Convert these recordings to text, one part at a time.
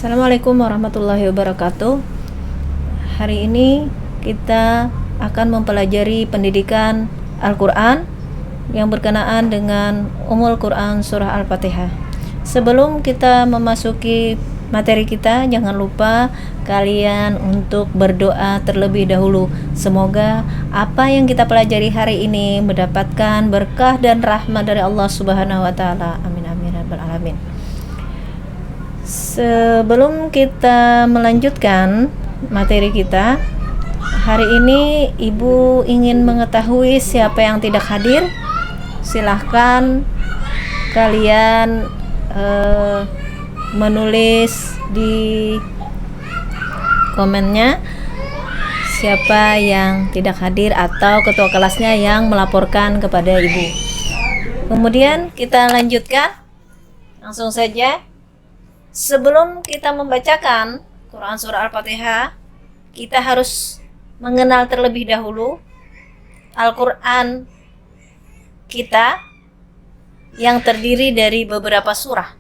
Assalamualaikum warahmatullahi wabarakatuh. Hari ini kita akan mempelajari pendidikan Al-Quran yang berkenaan dengan Ummul Quran Surah Al-Fatihah. Sebelum kita memasuki materi kita, jangan lupa kalian untuk berdoa terlebih dahulu. Semoga apa yang kita pelajari hari ini mendapatkan berkah dan rahmat dari Allah Subhanahu wa taala. Amin amin ya rabbal alamin. Sebelum kita melanjutkan materi kita, hari ini Ibu ingin mengetahui siapa yang tidak hadir. Silahkan kalian menulis di komennya siapa yang tidak hadir atau ketua kelasnya yang melaporkan kepada Ibu. Kemudian kita lanjutkan langsung saja. Sebelum kita membacakan Quran Surah Al-Fatihah, kita harus mengenal terlebih dahulu Al-Quran kita yang terdiri dari beberapa surah.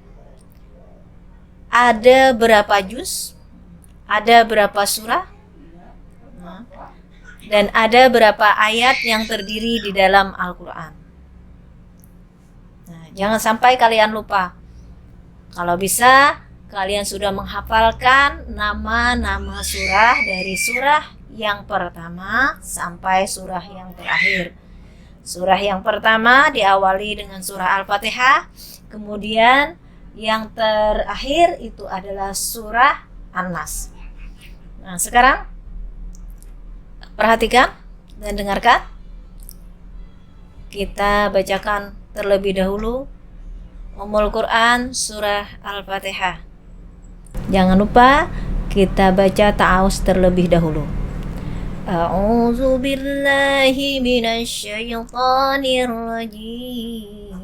Ada berapa juz, ada berapa surah, dan ada berapa ayat yang terdiri di dalam Al-Quran. Nah, jangan sampai kalian lupa. Kalau bisa, kalian sudah menghafalkan nama-nama surah dari surah yang pertama sampai surah yang terakhir. Surah yang pertama diawali dengan surah Al-Fatihah, kemudian yang terakhir itu adalah surah An-Nas. Nah, sekarang perhatikan dan dengarkan. Kita bacakan terlebih dahulu Ummul Quran Surah Al-Fatihah. Jangan lupa kita baca ta'awuz terlebih dahulu. A'udzu billahi minasy syaithanir rajim.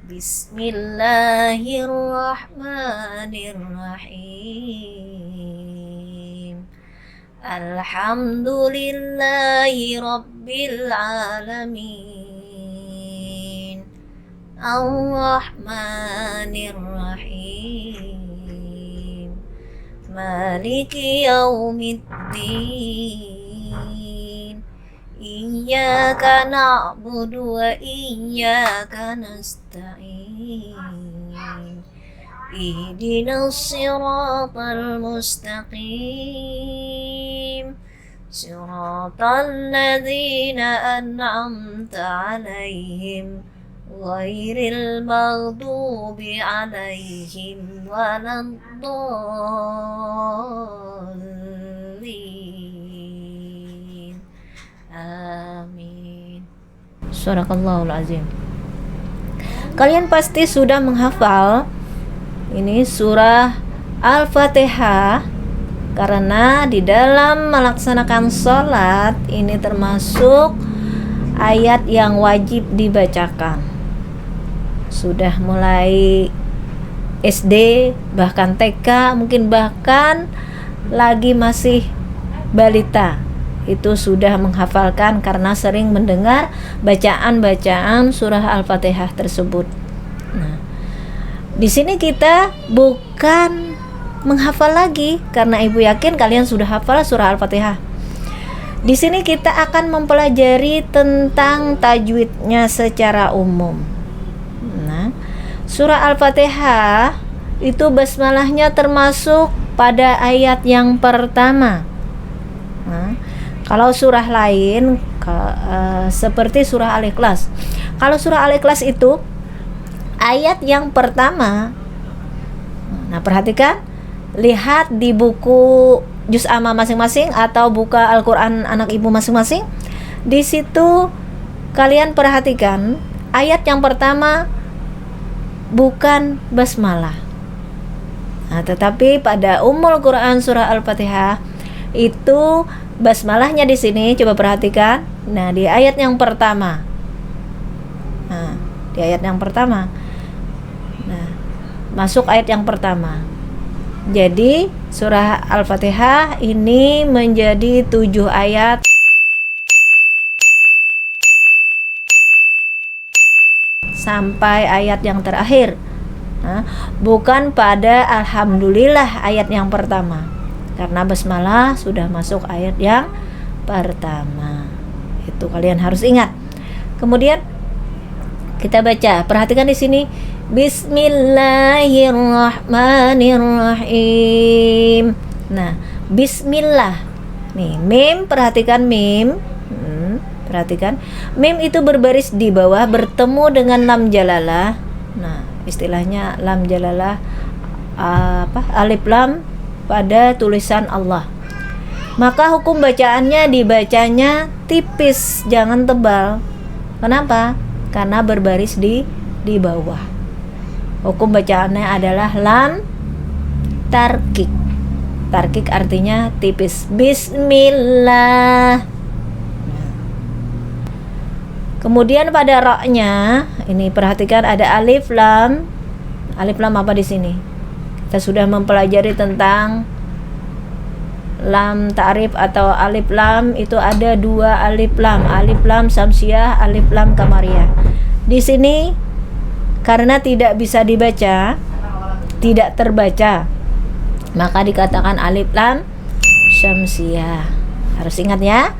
Bismillahirrahmanirrahim. Alhamdulillahi rabbil alamin. Ar-Rahmanir-Rahim. Maliki yaumiddin. Iyyaka na'budu wa iyyaka nasta'in. Ihdinas siratal mustaqim. Siratal ladzina an'amta 'alaihim ghairil maghdubi 'alaihim waladdallin. Amin. Shadaqallahul azim. Kalian pasti sudah menghafal ini surah Al-Fatihah karena di dalam melaksanakan sholat ini termasuk ayat yang wajib dibacakan. Sudah mulai SD, bahkan TK, mungkin bahkan lagi masih balita, itu sudah menghafalkan karena sering mendengar bacaan-bacaan surah Al-Fatihah tersebut. Nah, di sini kita bukan menghafal lagi karena Ibu yakin kalian sudah hafal surah Al-Fatihah. Di sini kita akan mempelajari tentang tajwidnya secara umum. Nah, surah Al-Fatihah itu basmalahnya termasuk pada ayat yang pertama. Nah, kalau surah lain seperti surah Al-Ikhlas. Kalau surah Al-Ikhlas itu ayat yang pertama. Nah, perhatikan, lihat di buku juz amma masing-masing atau buka Al-Quran anak ibu masing-masing. Di situ kalian perhatikan ayat yang pertama bukan basmalah. Nah, tetapi pada Ummul Quran Surah Al-Fatihah itu basmalahnya di sini. Coba perhatikan. Nah, di ayat yang pertama. Nah, di ayat yang pertama. Nah, masuk ayat yang pertama. Jadi surah Al-Fatihah ini menjadi 7 ayat sampai ayat yang terakhir. bukan pada alhamdulillah ayat yang pertama, karena basmalah sudah masuk ayat yang pertama. Itu kalian harus ingat. Kemudian kita baca, perhatikan di sini, Bismillahirrahmanirrahim. Nah, Bismillah. Nih, mim, perhatikan mim. Perhatikan, mim itu berbaris di bawah bertemu dengan lam jalalah. Nah, istilahnya lam jalalah alif lam pada tulisan Allah. Maka hukum bacaannya dibacanya tipis, jangan tebal. Kenapa? Karena berbaris di bawah. Hukum bacaannya adalah lam tarkik. Tarkik artinya tipis. Bismillah. Kemudian pada ra-nya, ini perhatikan ada alif lam. Alif lam apa di sini? Kita sudah mempelajari tentang lam ta'rif atau alif lam, itu ada dua alif lam samsiah, alif lam kamariyah. Di sini karena tidak bisa dibaca, tidak terbaca, maka dikatakan alif lam syamsiah. Harus ingat ya.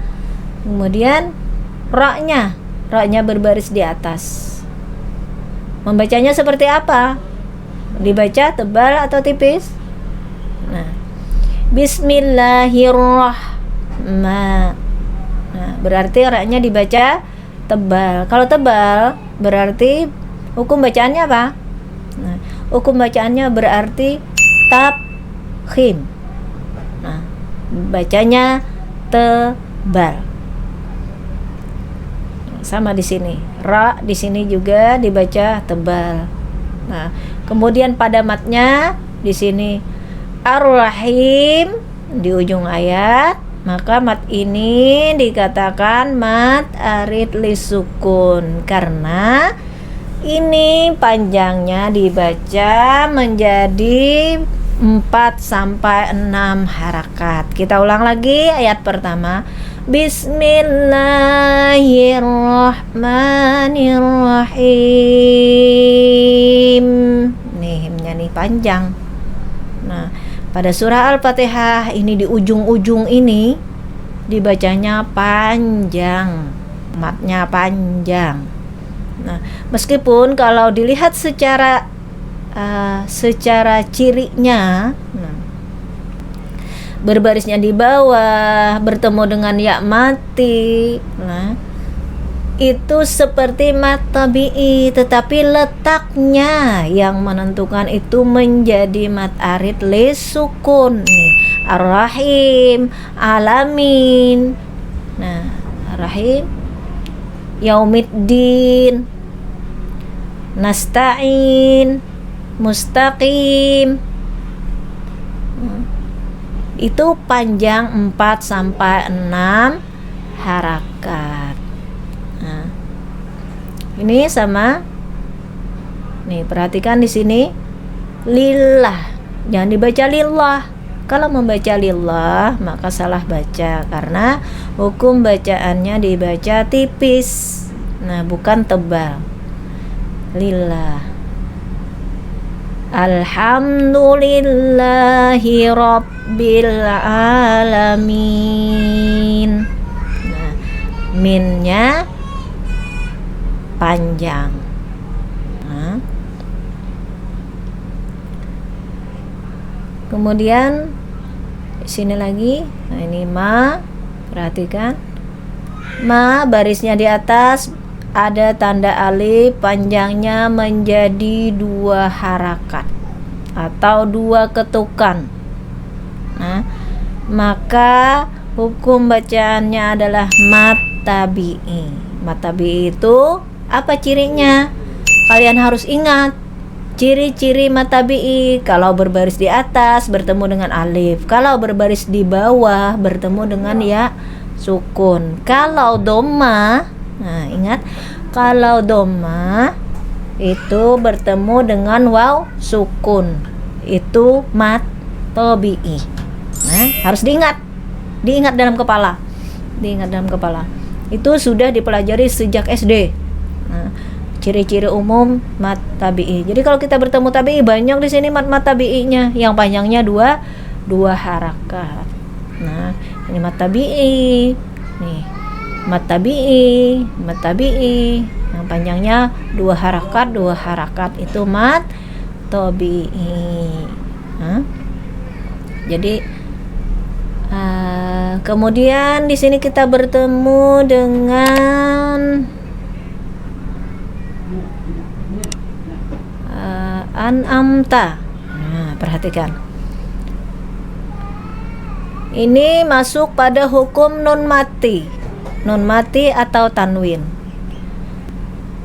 Kemudian ra-nya berbaris di atas. Membacanya seperti apa? Dibaca tebal atau tipis? Nah, Bismillahirrahmanirrahim. Nah, berarti ra-nya dibaca tebal. Kalau tebal berarti hukum bacaannya apa? Nah, hukum bacaannya berarti tafkhim. Nah, bacanya tebal. Sama di sini, ra di sini juga dibaca tebal. Nah, kemudian pada matnya di sini Ar-Rahim di ujung ayat, maka mat ini dikatakan mat arid lisukun karena ini panjangnya dibaca menjadi 4 sampai 6 harakat. Kita ulang lagi ayat pertama. Bismillahirrahmanirrahim. Nih himnya nih panjang. Nah, pada surah Al-Fatihah ini di ujung-ujung ini dibacanya panjang, matnya panjang. Nah, meskipun kalau dilihat secara cirinya, berbarisnya di bawah bertemu dengan ya mati, nah itu seperti mat tabi'i, tetapi letaknya yang menentukan itu menjadi mat arid lisukun. Nih, Ar-Rahim, Alamin. Nah, Ar-Rahim, Yaumiddin, Nasta'in, Mustaqim. Itu panjang 4 sampai 6 harakat. Nah, ini sama. Nih, perhatikan di sini lillah. Jangan dibaca lillah. Kalau membaca lillah maka salah baca karena hukum bacaannya dibaca tipis. Nah, bukan tebal. Lillah. Alhamdulillahi rabbil alamin. Nah, minnya panjang. Nah, kemudian sini lagi. Nah, ini ma. Perhatikan. Ma barisnya di atas ada tanda alif, panjangnya menjadi 2 harakat atau 2 ketukan. Nah, maka hukum bacaannya adalah mat tabi'i. Mat tabi'i itu apa cirinya? Kalian harus ingat. Ciri-ciri mat tabi'i, kalau berbaris di atas bertemu dengan alif, kalau berbaris di bawah bertemu dengan ya sukun. Kalau dhamma, nah ingat, kalau dhamma itu bertemu dengan waw sukun, itu mat tabi'i. Nah, harus diingat dalam kepala. Itu sudah dipelajari sejak SD. Nah, ciri-ciri umum mat tabi'i. Jadi kalau kita bertemu tabi'i, banyak di sini mat tabi'inya yang panjangnya dua harakat. Nah, ini mat tabi'i. Nih, mat tabi'i yang panjangnya dua harakat itu mat tabi'i. Jadi kemudian di sini kita bertemu dengan an'amta. Nah, perhatikan. Ini masuk pada hukum nun mati atau tanwin.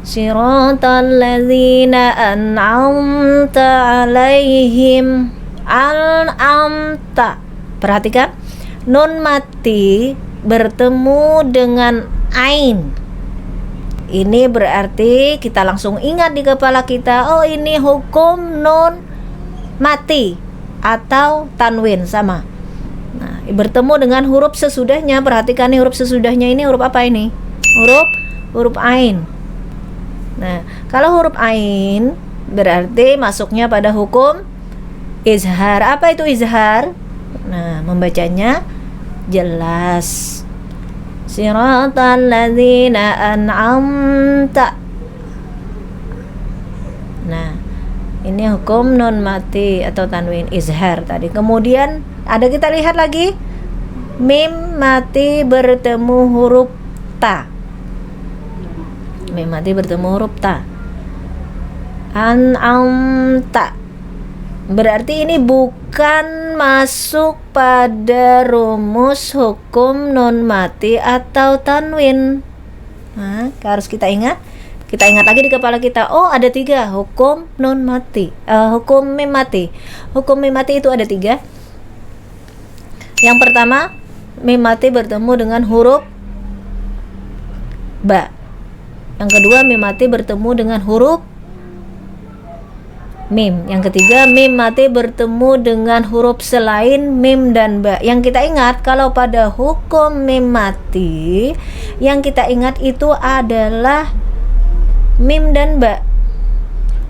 Siratal ladzina an'amta alaihim. An'amta. Perhatikan, nun mati bertemu dengan ain. Ini berarti kita langsung ingat di kepala kita, oh ini hukum nun mati atau tanwin sama. Nah, bertemu dengan huruf sesudahnya. Perhatikan nih, huruf sesudahnya ini huruf apa ini? Huruf ain. Nah, kalau huruf ain berarti masuknya pada hukum izhar. Apa itu izhar? Nah, membacanya jelas. Siratal ladzina an'amta. Nah, ini hukum nun mati atau tanwin izhar tadi. Kemudian ada kita lihat lagi mim mati bertemu huruf ta. Mim mati bertemu huruf ta. An'amta. Berarti ini bukan masuk pada rumus hukum nun mati atau tanwin. Nah, harus kita ingat. Kita ingat lagi di kepala kita. Oh, ada 3 hukum nun mati. Hukum mim mati. Hukum mim mati itu ada 3. Yang pertama, mim mati bertemu dengan huruf ba. Yang kedua, mim mati bertemu dengan huruf mim. Yang ketiga, mim mati bertemu dengan huruf selain mim dan ba. Yang kita ingat, kalau pada hukum mim mati, yang kita ingat itu adalah mim dan ba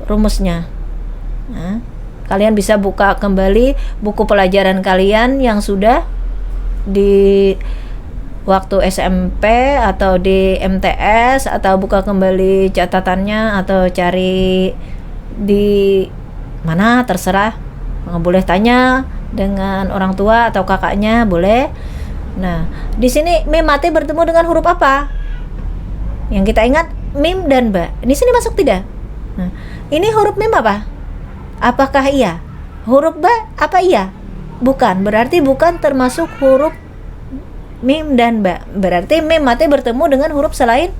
rumusnya. Nah, kalian bisa buka kembali buku pelajaran kalian yang sudah di waktu SMP atau di MTS, atau buka kembali catatannya, atau cari di mana terserah. Boleh tanya dengan orang tua atau kakaknya, boleh. Nah, di sini mim mati bertemu dengan huruf apa? Yang kita ingat mim dan ba. Di sini masuk tidak? Nah, ini huruf mim apa? Apakah iya? Huruf ba apa iya? Bukan. Berarti bukan termasuk huruf mim dan ba. Berarti mim mati bertemu dengan huruf selain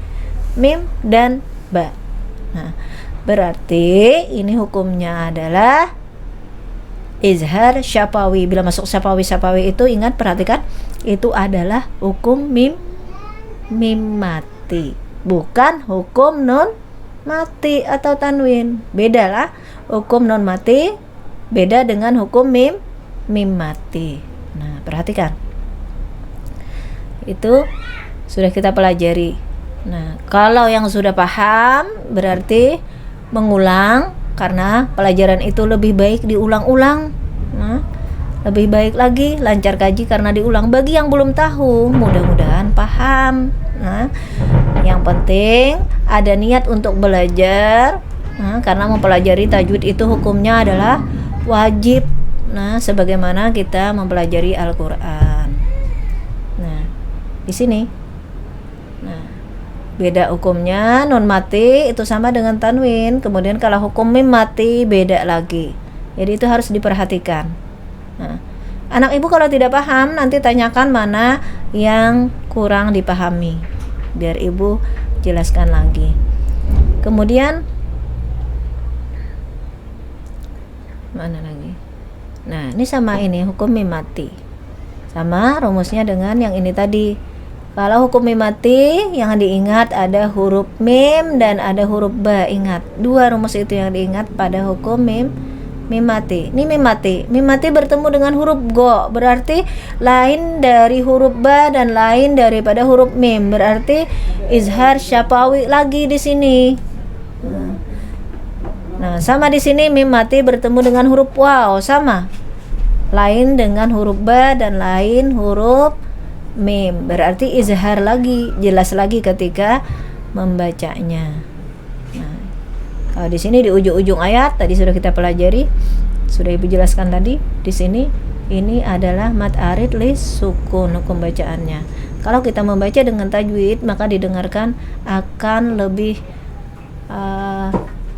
mim dan ba. Nah, berarti ini hukumnya adalah izhar syafawi. Bila masuk syafawi itu ingat, perhatikan, itu adalah hukum mim mati, bukan hukum nun mati atau tanwin. Beda lah, hukum nun mati beda dengan hukum mim mati. Nah, perhatikan, itu sudah kita pelajari. Nah, kalau yang sudah paham berarti mengulang, karena pelajaran itu lebih baik diulang-ulang. Nah, lebih baik lagi lancar kaji karena diulang. Bagi yang belum tahu, mudah-mudahan paham. Nah, yang penting ada niat untuk belajar. Nah, karena mempelajari tajwid itu hukumnya adalah wajib. Nah, sebagaimana kita mempelajari Al-Qur'an. Nah, di sini. Nah, beda hukumnya. Nun mati itu sama dengan tanwin. Kemudian kalau hukum mim mati beda lagi. Jadi itu harus diperhatikan. Nah, anak ibu kalau tidak paham nanti tanyakan mana yang kurang dipahami, biar ibu jelaskan lagi. Kemudian mana lagi? Nah, ini sama ini hukum mim mati. Sama rumusnya dengan yang ini tadi. Kalau hukum mim mati yang diingat ada huruf mim dan ada huruf ba. Ingat, 2 rumus itu yang diingat pada hukum mim mati. Ini mim mati bertemu dengan huruf go. Berarti lain dari huruf ba dan lain daripada huruf mim. Berarti izhar syafawi lagi di sini. Nah, sama di sini mim mati bertemu dengan huruf waw, sama. Lain dengan huruf ba dan lain huruf mim. Berarti izhar lagi, jelas lagi ketika membacanya. Nah, kalau di sini di ujung-ujung ayat tadi sudah kita pelajari, sudah Ibu jelaskan tadi. Di sini ini adalah mad arid lis sukun hukum bacaannya. Kalau kita membaca dengan tajwid maka didengarkan akan lebih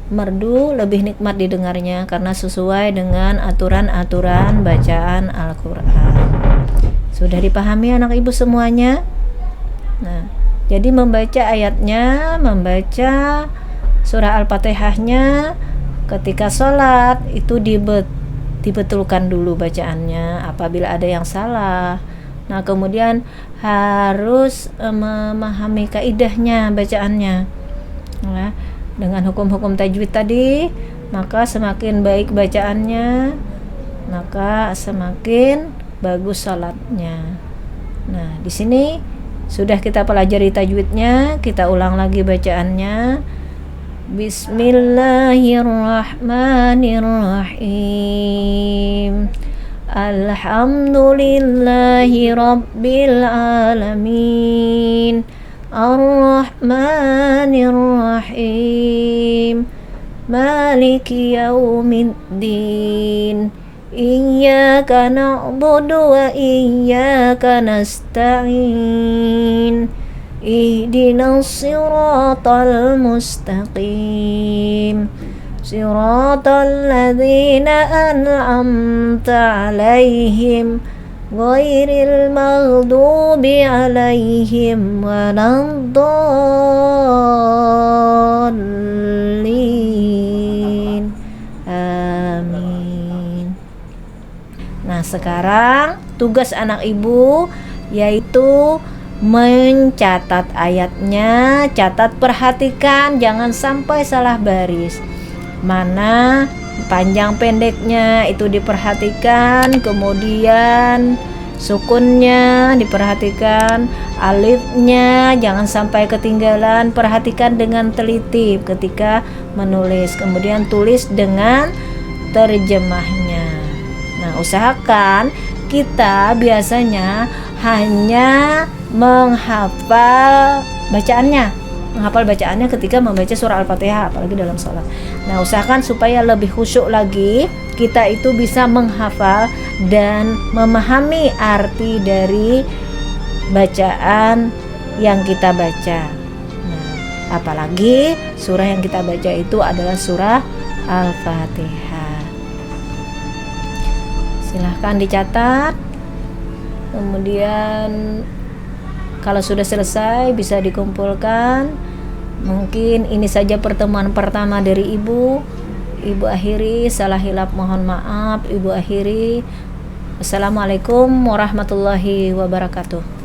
merdu, lebih nikmat didengarnya karena sesuai dengan aturan-aturan bacaan Al-Quran. Sudah dipahami anak ibu semuanya? Nah, jadi membaca ayatnya, membaca surah Al-Fatihahnya ketika sholat itu dibetulkan dulu bacaannya apabila ada yang salah. Nah, kemudian harus memahami kaidahnya bacaannya. Nah, dengan hukum-hukum tajwid tadi, maka semakin baik bacaannya, maka semakin bagus salatnya. Nah, di sini sudah kita pelajari tajwidnya, kita ulang lagi bacaannya. Bismillahirrahmanirrahim. Alhamdulillahi rabbil alamin. Ar-Rahmanir-Rahim. Maliki yaumiddin. Iyyaka na'budu wa iyyaka nasta'in. Ihdinas siratal mustaqim. Siratal ladzina an'amta 'alaihim ghairil maghdubi 'alaihim waladdallin. Amin. Nah, sekarang tugas anak ibu yaitu mencatat ayatnya, catat, perhatikan jangan sampai salah baris. Mana panjang pendeknya itu diperhatikan, kemudian sukunnya diperhatikan, alifnya jangan sampai ketinggalan, perhatikan dengan teliti ketika menulis, kemudian tulis dengan terjemahnya. Nah, usahakan kita biasanya hanya menghafal bacaannya ketika membaca surah Al-Fatihah, apalagi dalam sholat. Nah, usahakan supaya lebih khusyuk lagi, kita itu bisa menghafal dan memahami arti dari bacaan yang kita baca. Nah, apalagi surah yang kita baca itu adalah surah Al-Fatihah. Silahkan dicatat. Kemudian kalau sudah selesai bisa dikumpulkan. Mungkin ini saja pertemuan pertama dari Ibu. Ibu akhiri, salah hilap mohon maaf. Ibu akhiri. Assalamualaikum warahmatullahi wabarakatuh.